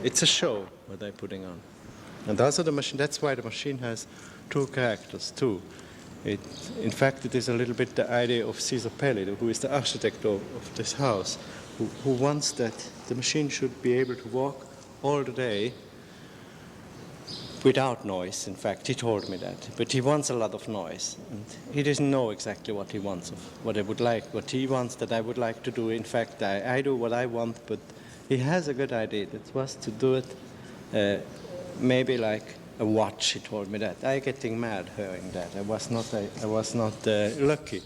it's a show what they're putting on. And also the machine, that's why the machine has two characters too. In fact, it is a little bit the idea of Cesar Pelli, who is the architect of this house, who wants that the machine should be able to walk all the day without noise. In fact, he told me that. But he wants a lot of noise. And he doesn't know exactly what he wants, what I would like, what he wants that I would like to do. In fact, I do what I want, but he has a good idea. That was to do it maybe like a watch. He told me that. I getting mad hearing that. I was not lucky.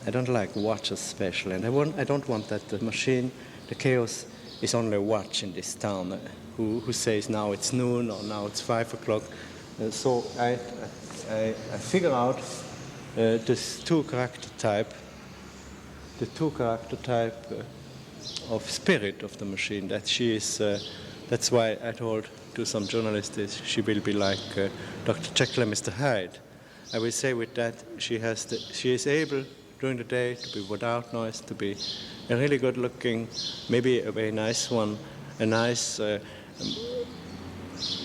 I don't like watches especially, and I don't want that the machine, the chaos, is only a watch in this town. Who says now it's noon or now it's 5 o'clock. So I figure out this two character type of spirit of the machine. That she is. That's why I told to some journalists she will be like Dr. Jekyll and Mr. Hyde. I will say with that she is able during the day to be without noise, to be a really good looking, maybe a very nice one, a nice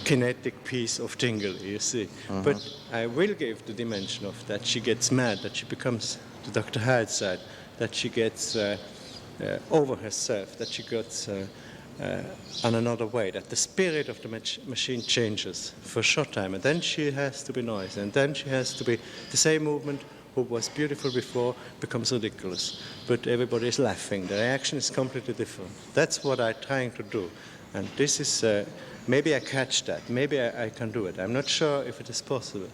kinetic piece of jingle, you see. But I will give the dimension of that she gets mad, that she becomes the Dr. Hyde side, that she gets over herself, that she gets on another way, that the spirit of the machine changes for a short time, and then she has to be noisy, and then she has to be the same movement who was beautiful before becomes ridiculous. But everybody is laughing. The reaction is completely different. That's what I'm trying to do. And this is, maybe I catch that. Maybe I can do it. I'm not sure if it is possible.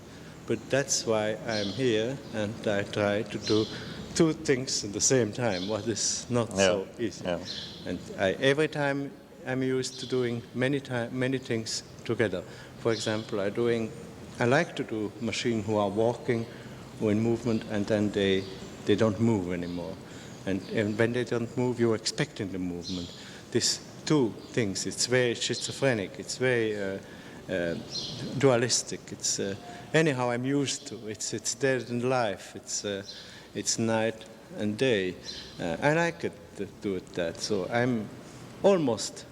But that's why I'm here, and I try to do two things at the same time, what is not so easy. Yeah. And every time I'm used to doing many things together. For example, I like to do machines who are walking or in movement, and then they don't move anymore. And when they don't move, you're expecting the movement. These two things, it's very schizophrenic, it's very dualistic. It's anyhow I'm used to. It's dead and life. It's night and day. I like it to do it that. So I'm almost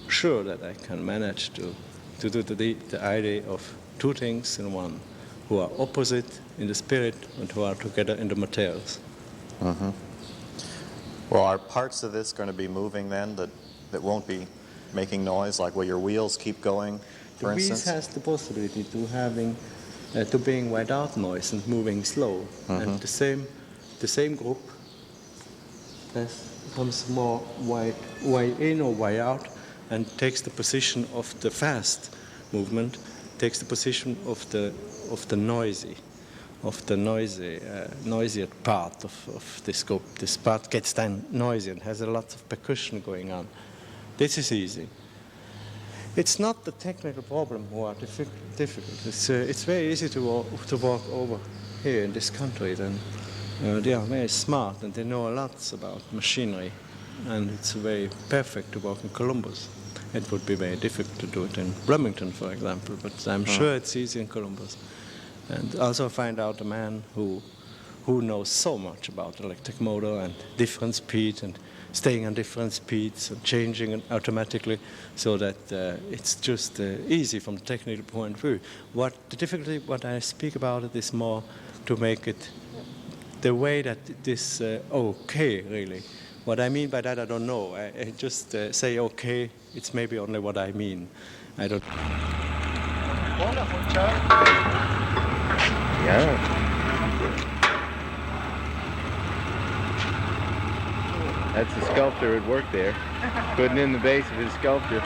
sure that I can manage to do the idea of two things in one, who are opposite in the spirit and who are together in the materials. Mm-hmm. Well, are parts of this going to be moving then that won't be making noise? Like, will your wheels keep going, for instance? The wheels has the possibility to being without noise and moving slow. And the same group becomes more way in or way out, and takes the position of the fast movement, takes the position of the noisier part of this group. This part gets then noisy and has a lot of percussion going on. This is easy. It's not the technical problem who are difficult. It's very easy to walk over here in this country. Then they are very smart and they know a lot about machinery, and it's very perfect to walk in Columbus. It would be very difficult to do it in Bloomington, for example, but I'm sure it's easy in Columbus. And also find out a man who knows so much about electric motor and different speed and staying on different speeds and changing it automatically, so that it's just easy from the technical point of view. The difficulty, what I speak about it, is more to make it the way that it is okay, really. What I mean by that, I don't know. I just say okay, it's maybe only what I mean. I don't. Wonderful, Charlie. Yeah. That's the sculptor at work there, putting in the base of his sculpture.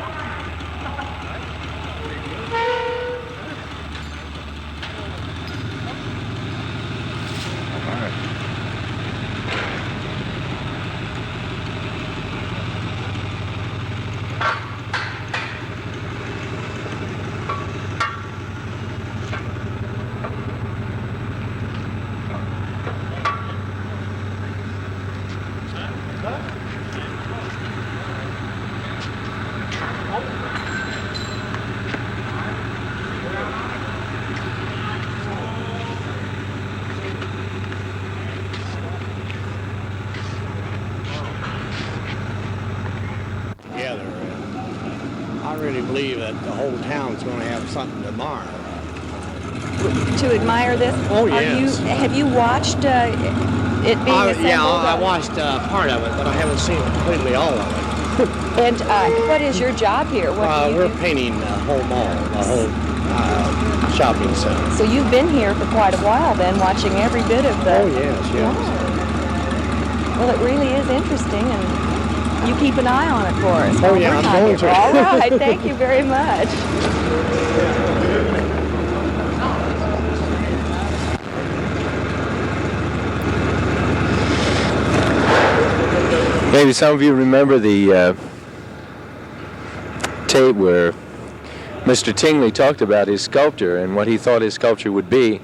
really believe that the whole town's going to have something tomorrow. To admire this? Oh, yes. Have you watched it being assembled? Yeah, I watched part of it, but I haven't seen completely all of it. And what is your job here? What do you We're do? painting the whole mall, the whole shopping center. So you've been here for quite a while then, watching every bit of the... Oh, yes. Wow. Well, it really is interesting, and you keep an eye on it for us. Oh, while yeah, we're I'm not going here. to. All right, thank you very much. Maybe some of you remember the tape where Mr. Tingley talked about his sculpture and what he thought his sculpture would be.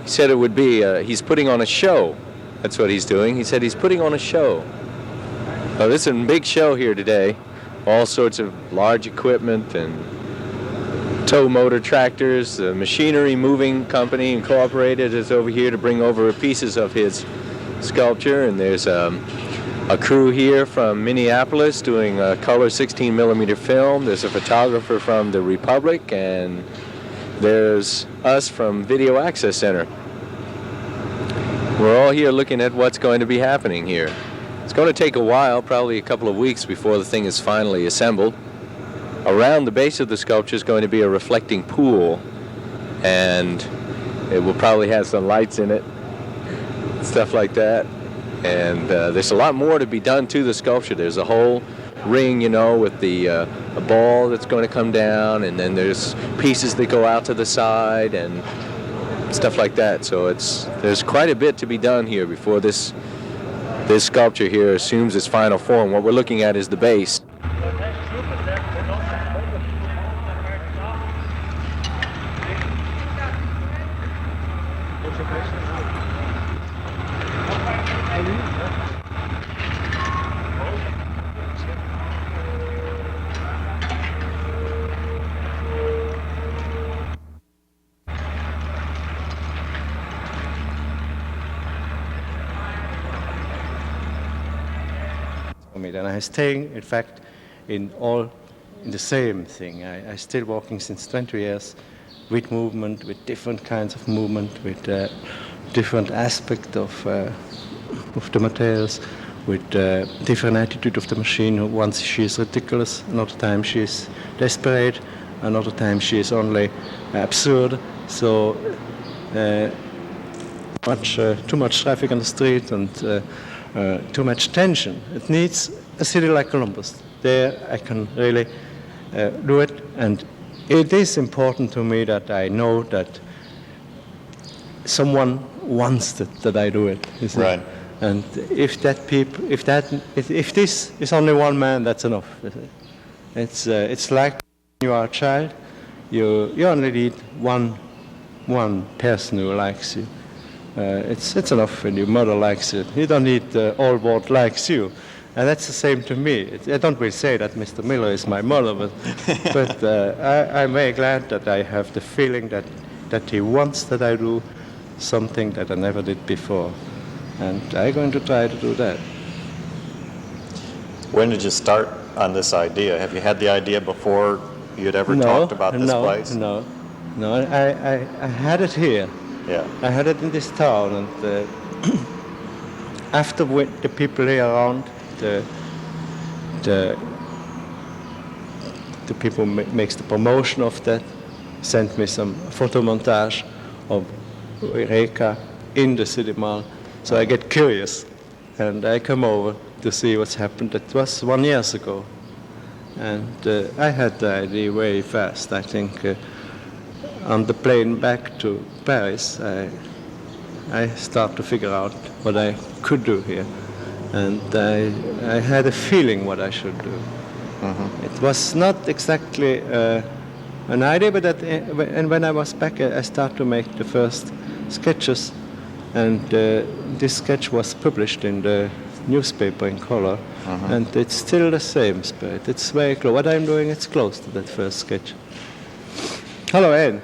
He said it would be, he's putting on a show. That's what he's doing. He said he's putting on a show. Well, this is a big show here today. All sorts of large equipment and tow motor tractors. The Machinery Moving Company Incorporated is over here to bring over pieces of his sculpture, and there's a crew here from Minneapolis doing a color 16 millimeter film. There's a photographer from the Republic, and there's us from Video Access Center. We're all here looking at what's going to be happening here. It's going to take a while, probably a couple of weeks before the thing is finally assembled. Around the base of the sculpture is going to be a reflecting pool, and it will probably have some lights in it, stuff like that. And there's a lot more to be done to the sculpture. There's a whole ring, you know, with the a ball that's going to come down, and then there's pieces that go out to the side and stuff like that. So there's quite a bit to be done here before this sculpture here assumes its final form. What we're looking at is the base. And I'm staying, in fact, in the same thing. I still working since 20 years with movement, with different kinds of movement, with different aspect of the materials, with different attitude of the machine. Once she is ridiculous, another time she is desperate, another time she is only absurd. So too much traffic on the street and too much tension. It needs a city like Columbus. There I can really do it, and it is important to me that I know that someone wants that I do it. You see? Right. And if this is only one man, that's enough. It's like when you are a child, you only need one person who likes you. It's enough when your mother likes you. You don't need the whole world likes you. And that's the same to me. I don't really say that Mr. Miller is my mother, but I'm very glad that I have the feeling that he wants that I do something that I never did before. And I'm going to try to do that. When did you start on this idea? Have you had the idea before you'd ever talked about this place? No. I had it here. Yeah. I had it in this town, and after the people here around, the people makes the promotion of that, sent me some photo montage of Eureka in the city mall. So I get curious, and I come over to see what's happened. That was 1 year ago, and I had the idea very fast. I think on the plane back to Paris, I start to figure out what I could do here. And I had a feeling what I should do. Mm-hmm. It was not exactly an idea, but and when I was back, I started to make the first sketches. And this sketch was published in the newspaper in color. Mm-hmm. And it's still the same spirit. It's very close. What I'm doing, it's close to that first sketch. Hello, Ed.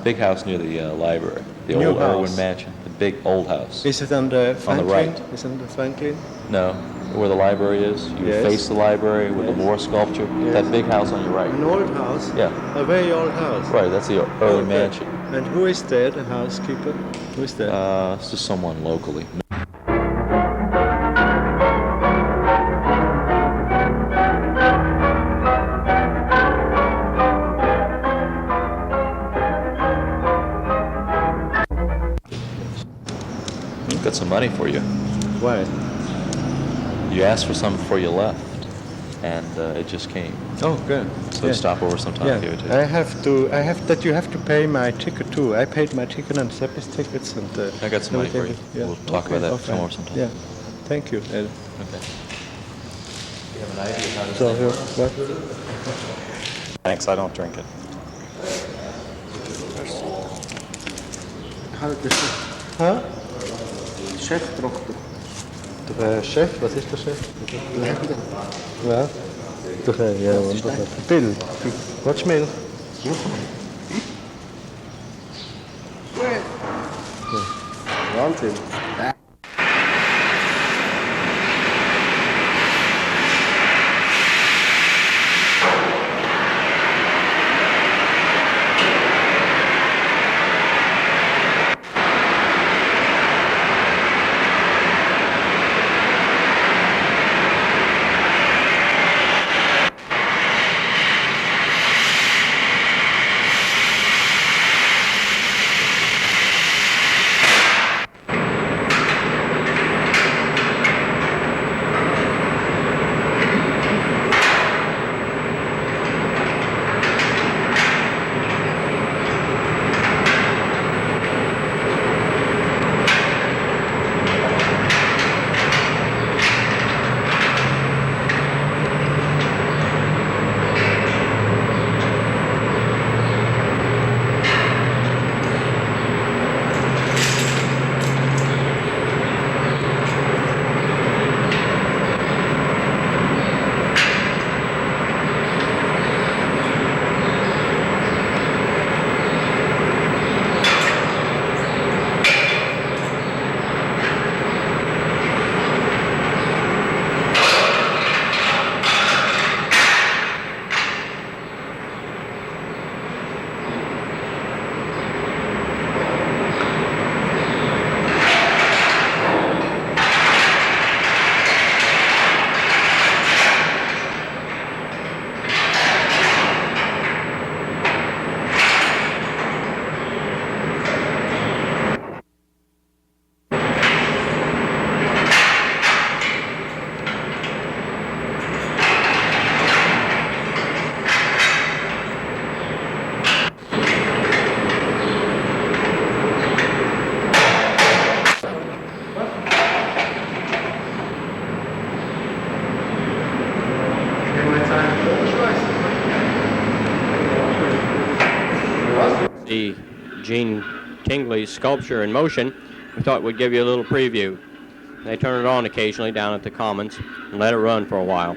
Big house near the library, the New old Irwin house. Mansion, the big old house. Is it on the Franklin? right. Is it on the Franklin? No, where the library is. You Yes. face the library with the Yes. Moore sculpture. Yes. That big house on your right. An old house? Yeah. A very old house? Right, that's the Irwin Okay. Mansion. And who is there, the housekeeper? Who is there? It's just someone locally. I've got some money for you. Why? You asked for some before you left, and it just came. Oh, good. So stop over sometime and give it to you. You have to pay my ticket too. I paid my ticket and Seppi's tickets and. I got some money for you. everything. We'll talk about that okay. some more sometime. Yeah. Thank you, Ed. Okay. You have an idea how this So, thing works? what? Thanks, I don't drink it. Hä? Chefdoktor. Der Chef, was ist der Chef? Ja. Doch, ja, wunderbar. Bill, willst du Milch? Wahnsinn. The Gene Tingley's sculpture in motion, we thought we'd give you a little preview. They turn it on occasionally down at the Commons and let it run for a while.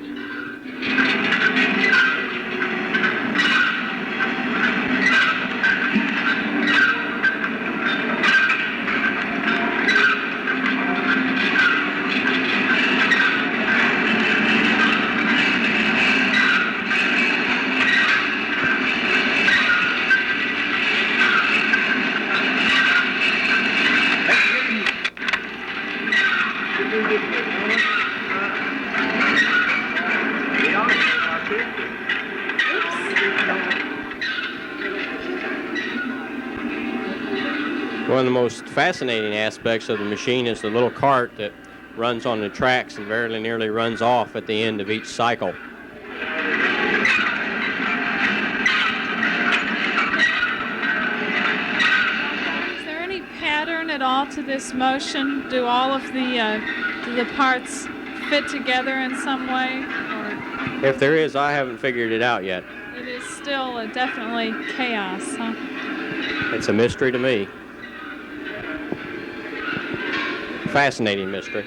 One of the most fascinating aspects of the machine is the little cart that runs on the tracks and very nearly runs off at the end of each cycle. Is there any pattern at all to this motion? Do all of the parts fit together in some way? Or If there is, I haven't figured it out yet. it is still definitely chaos, huh? It's a mystery to me. Fascinating mystery.